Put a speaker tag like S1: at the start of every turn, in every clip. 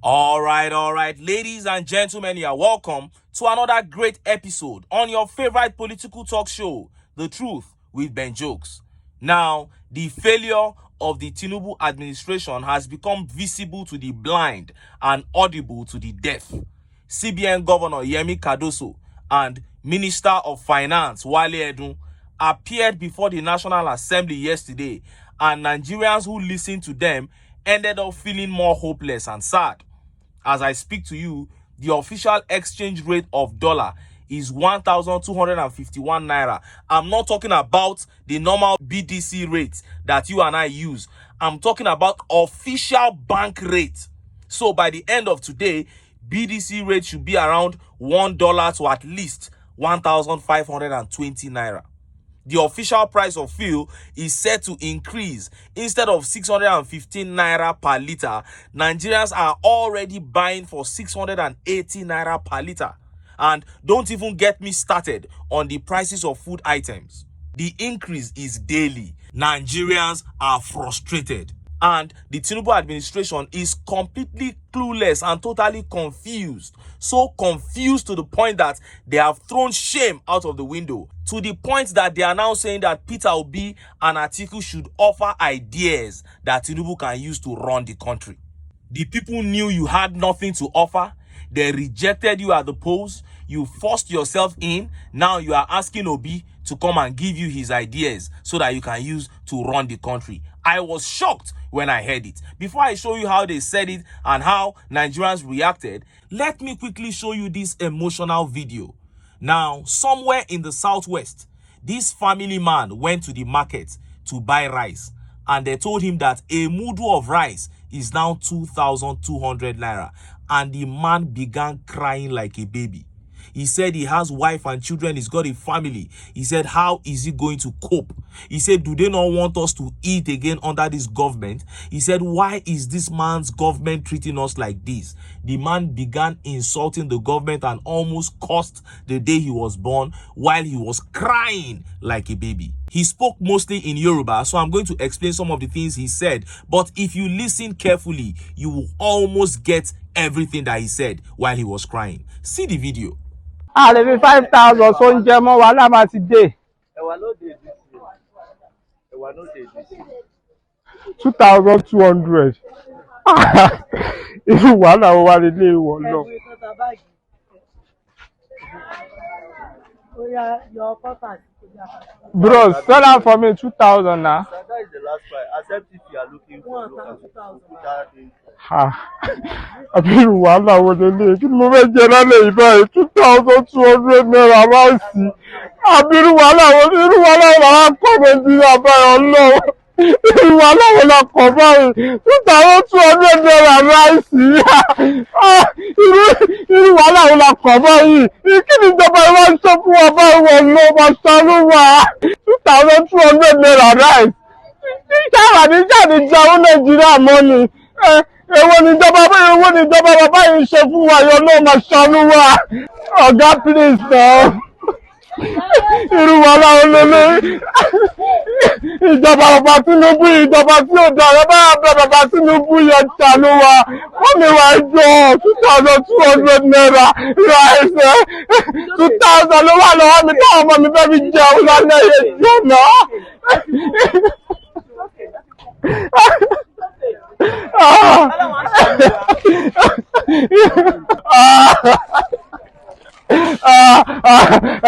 S1: All right, ladies and gentlemen, you are welcome to another great episode on your favorite political talk show, The Truth with Ben Jokes. Now, the failure of the TINUBU administration has become visible to the blind and audible to the deaf. CBN Governor Yemi Cardoso and Minister of Finance Wale Edun appeared before the National Assembly yesterday, and Nigerians who listened to them ended up feeling more hopeless and sad. As I speak to you, the official exchange rate of dollar is 1,251 naira. I'm not talking about the normal BDC rate that you and I use. I'm talking about official bank rate. So by the end of today, BDC rate should be around $1 to at least 1,520 naira. The official price of fuel is set to increase. Instead of 615 naira per liter, Nigerians are already buying for 680 naira per liter. And don't even get me started on the prices of food items. The increase is daily. Nigerians are frustrated. And the TINUBU administration is completely clueless and totally confused. So confused to the point that they have thrown shame out of the window. To the point that they are now saying that Peter Obi and Atiku should offer ideas that TINUBU can use to run the country. The people knew you had nothing to offer. They rejected you at the polls. You forced yourself in. Now you are asking Obi to come and give you his ideas so that you can use to run the country. I was shocked when I heard it. Before I show you how they said it and how Nigerians reacted, let me quickly show you this emotional video. Now, somewhere in the southwest, this family man went to the market to buy rice, and they told him that a mudu of rice is now 2,200 naira, and the man began crying like a baby. He said he has wife and children, he's got a family. He said, how is he going to cope? He said, do they not want us to eat again under this government? He said, why is this man's government treating us like this? The man began insulting the government and almost cursed the day he was born while he was crying like a baby. He spoke mostly in Yoruba, so I'm going to explain some of the things he said. But if you listen carefully, you will almost get everything that he said while he was crying. See the video.
S2: A lè fi 5,000 sóúnjẹ mọ́ wa láma ti dé.
S3: Ẹ̀wà ló dé this year. Ẹ̀wà ló dé this year.
S2: 2,200. Irú wàhálà wo wá nílé ìwọ náà. Bro, sell am for me 2,000 now.
S3: That is the last price. Accept if you are looking for local 2,000.
S2: Àbí irú wàhálà wo nílé kí ni mo fẹ́ jẹ lálẹ́ yìí báyìí 2,200 naira ráìsì. Àbí irú wàhálà wo làwọn kọ́ Nàìjíríà báyìí ọlọ́wọ́. Irú wàhálà wo la kọ̀ báyìí 2,200 naira ráìsì. Irú wàhálà wo la kọ̀ báyìí. Kí ni ìjọba ìwà ń ṣe fún wa báyìí wọ̀ lọ máa ṣàánú wa 2,200 naira ráìsì. Ṣáà ní jẹun Nàìjíríà mọ́ ni. Èwo ni ìjọba bàbá yìí ṣe fún wa yọ náà máa ṣàánú wa. Ọ̀gá please náà. Irú wàhálà olólè. Ìjọba bàbá Tinubu, ìjọba tí ó dára bá bàbá Tinubu yẹ ṣàánú wa. Wọ́n mi wá jọ 2,200 naira ráìsì. 2,000 ló wà lọ́wọ́ mi táwọn ọmọ mi fẹ́ fi jẹun lálẹ́ yẹn jẹ́ náà.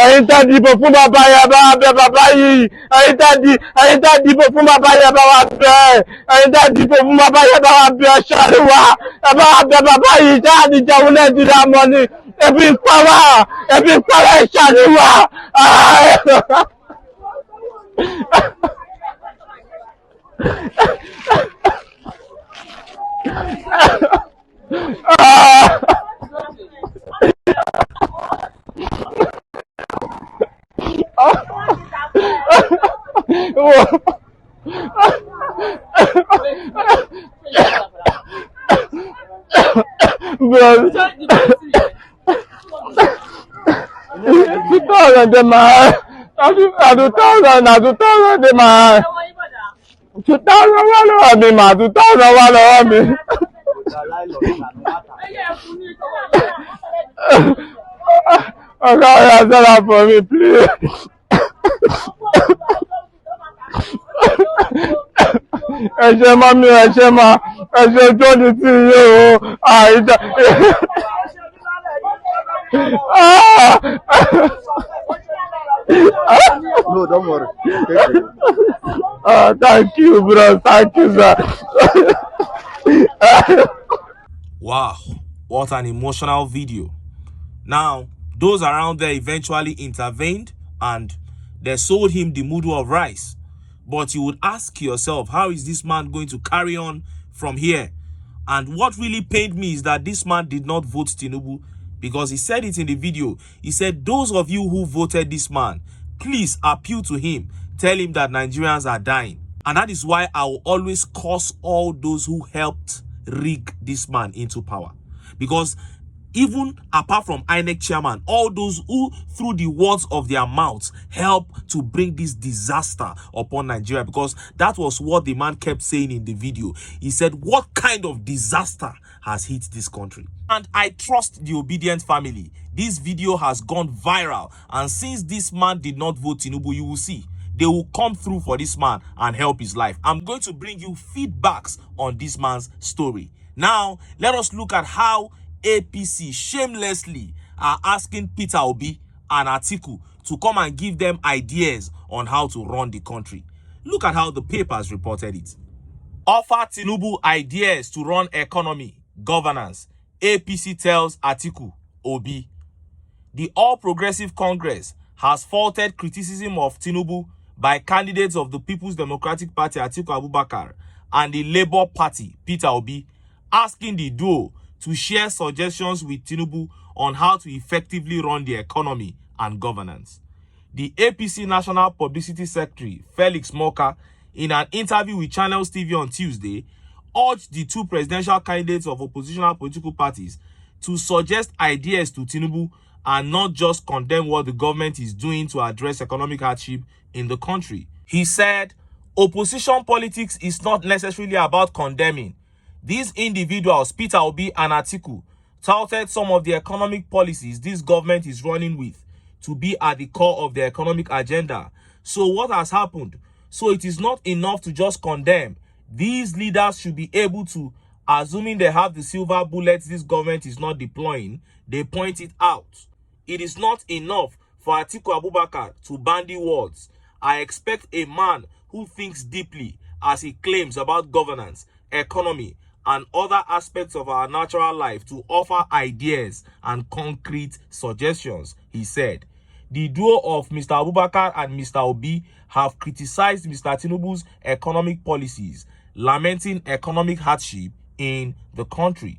S2: Ẹ̀yin tá dìbò fún bàbá yẹn bá wá bẹ̀ bàbá yìí. Ẹ̀yin tá dìbò fún bàbá yẹn bá wá bẹ̀. Ẹ̀yin tá dìbò fún bàbá yẹn bá wá bẹ̀ ṣàánú wa. Ẹ bá wá bẹ̀ bàbá yìí ṣáà ní jẹun Nàìjíríà mọ́ ni. Ebi ń pa wá ẹ ṣàánú wa. Bro, 2,000 dey my na 2,000 dey my 2,000 wà lọ́wọ́ mi mà 2,000 wà lọ́wọ́ mi. Okay, answer that for me, please. Ẹ ṣe mọ́ mi, ẹ ṣe mọ́, ẹ ṣe tó di tí yóò àìdá.
S3: No, don't worry.
S2: Thank you, bro. Thank you, sir.
S1: Wow, what an emotional video. Now, those around there eventually intervened and they sold him the mudu of rice. But you would ask yourself, how is this man going to carry on from here? And what really pained me is that this man did not vote TINUBU, because he said it in the video. He said, those of you who voted this man, please appeal to him. Tell him that Nigerians are dying. And that is why I will always curse all those who helped rig this man into power. Because even apart from INEC chairman, all those who, through the words of their mouths, help to bring this disaster upon Nigeria, because that was what the man kept saying in the video. He said, what kind of disaster has hit this country? And I trust the obedient family. This video has gone viral, and since this man did not vote TINUBU, you will see they will come through for this man and help his life. I'm going to bring you feedbacks on this man's story. Now, let us look at how APC shamelessly are asking Peter Obi and Atiku to come and give them ideas on how to run the country. Look at how the papers reported it. Offer TINUBU ideas to run economy, governance. APC tells Atiku, Obi. The All Progressive Congress has faulted criticism of TINUBU by candidates of the People's Democratic Party, Atiku Abubakar, and the Labour Party, Peter Obi, asking the duo to share suggestions with TINUBU on how to effectively run the economy and governance. The APC National Publicity Secretary, Felix Moka, in an interview with Channels TV on Tuesday, urged the two presidential candidates of oppositional political parties to suggest ideas to TINUBU and not just condemn what the government is doing to address economic hardship in the country. He said, opposition politics is not necessarily about condemning. These individuals, Peter Obi and Atiku, touted some of the economic policies this government is running with to be at the core of the economic agenda. So what has happened? So it is not enough to just condemn. These leaders should be able to, assuming they have the silver bullets this government is not deploying, they point it out. It is not enough for Atiku Abubakar to bandy words. I expect a man who thinks deeply, as he claims, about governance, economy, and other aspects of our natural life to offer ideas and concrete suggestions, he said. The duo of Mr. Abubakar and Mr. Obi have criticized Mr. Tinubu's economic policies, lamenting economic hardship in the country.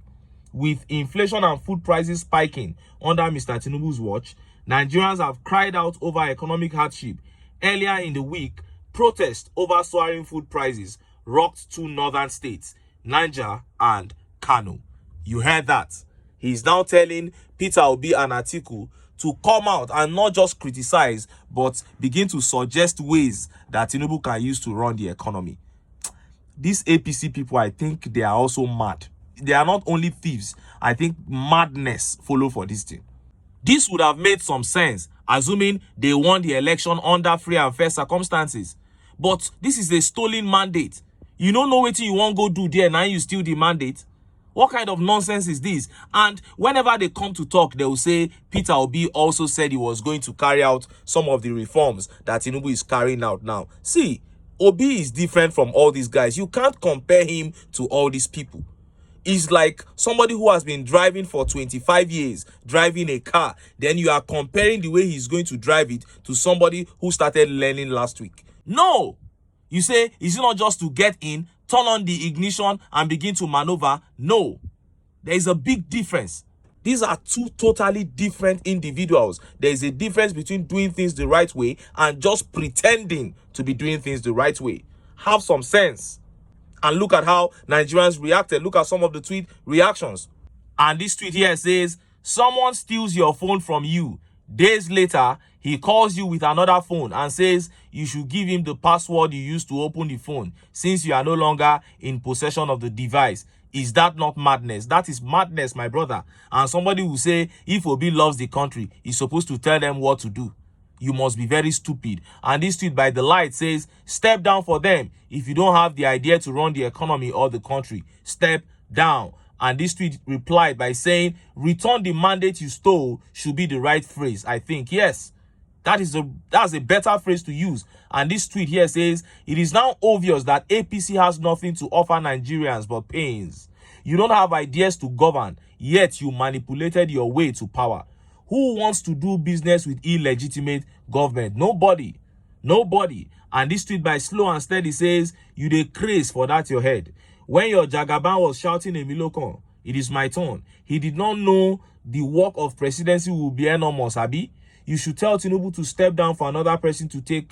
S1: With inflation and food prices spiking under Mr. Tinubu's watch, Nigerians have cried out over economic hardship. Earlier in the week, protests over soaring food prices rocked two northern states, Niger and Kano. You heard that. He's now telling Peter Obi and Atiku to come out and not just criticize, but begin to suggest ways that Tinubu can use to run the economy. These APC people, I think they are also mad. They are not only thieves. I think madness follow for this thing. This would have made some sense, assuming they won the election under free and fair circumstances. But this is a stolen mandate. You don't know what you want to go do there, now you steal the mandate. What kind of nonsense is this? And whenever they come to talk, they will say Peter Obi also said he was going to carry out some of the reforms that TINUBU is carrying out now. See, Obi is different from all these guys. You can't compare him to all these people. He's like somebody who has been driving for 25 years, driving a car. Then you are comparing the way he's going to drive it to somebody who started learning last week. No! You say, is it not just to get in, turn on the ignition and begin to maneuver? No. There is a big difference. These are two totally different individuals. There is a difference between doing things the right way and just pretending to be doing things the right way. Have some sense. And look at how Nigerians reacted. Look at some of the tweet reactions. And this tweet here says, someone steals your phone from you. Days later, he calls you with another phone and says you should give him the password you used to open the phone since you are no longer in possession of the device. Is that not madness? That is madness, my brother. And somebody will say, if Obi loves the country, he's supposed to tell them what to do. You must be very stupid. And this tweet by The Light says, step down for them. If you don't have the idea to run the economy or the country, step down. And this tweet replied by saying, return the mandate you stole should be the right phrase. I think, yes. That's a better phrase to use. And this tweet here says, it is now obvious that APC has nothing to offer Nigerians but pains. You don't have ideas to govern, yet you manipulated your way to power. Who wants to do business with illegitimate government? Nobody. Nobody. And this tweet by Slow and Steady says, you dey craze for that your head. When your Jagaban was shouting Emilokon, it is my turn. He did not know the work of presidency will be enormous, Abi. You should tell TINUBU to step down for another person to take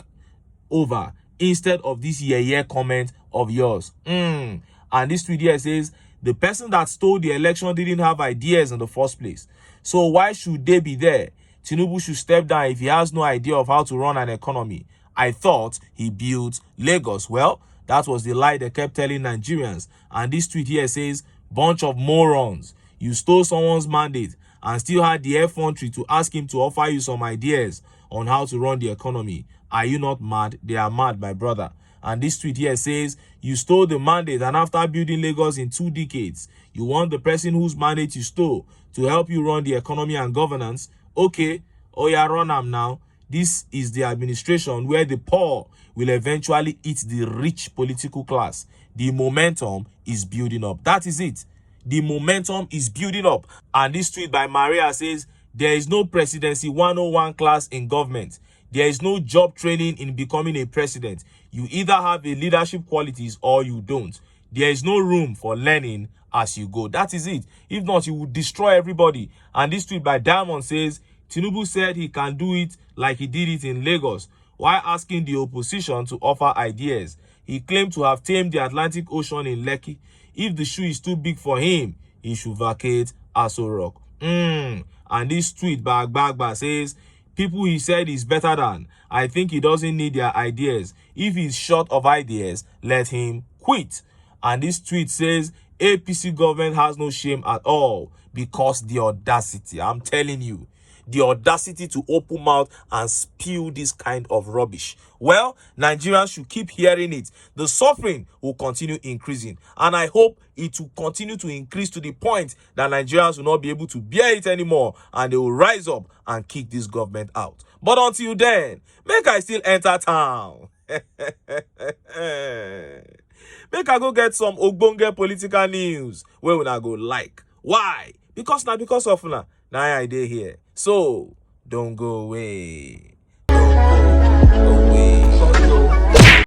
S1: over instead of this yeah comment of yours. And this tweet here says, the person that stole the election didn't have ideas in the first place. So why should they be there? TINUBU should step down if he has no idea of how to run an economy. I thought he built Lagos. Well, that was the lie they kept telling Nigerians. And this tweet here says, bunch of morons. You stole someone's mandate and still had the effrontery to ask him to offer you some ideas on how to run the economy. Are you not mad? They are mad, my brother. And this tweet here says, you stole the mandate, and after building Lagos in 2 decades, you want the person whose mandate you stole to help you run the economy and governance. Okay, oh yeah, run them now. This is the administration where the poor will eventually eat the rich political class. The momentum is building up. That is it. The momentum is building up. And this tweet by Maria says, there is no presidency 101 class in government. There is no job training in becoming a president. You either have a leadership qualities or you don't. There is no room for learning as you go. That is it. If not, you will destroy everybody. And this tweet by Diamond says, TINUBU said he can do it like he did it in Lagos, while asking the opposition to offer ideas. He claimed to have tamed the Atlantic Ocean in Lekki. If the shoe is too big for him, he should vacate Aso Rock. And this tweet by Agbagba says, people he said is better than. I think he doesn't need their ideas. If he's short of ideas, let him quit. And this tweet says, APC government has no shame at all because the audacity, I'm telling you, the audacity to open mouth and spew this kind of rubbish. Well, Nigerians should keep hearing it. The suffering will continue increasing. And I hope it will continue to increase to the point that Nigerians will not be able to bear it anymore. And they will rise up and kick this government out. But until then, make I still enter town. Make I go get some ogbonge political news where we not go like. Why? Because of now I dey here. So don't go away.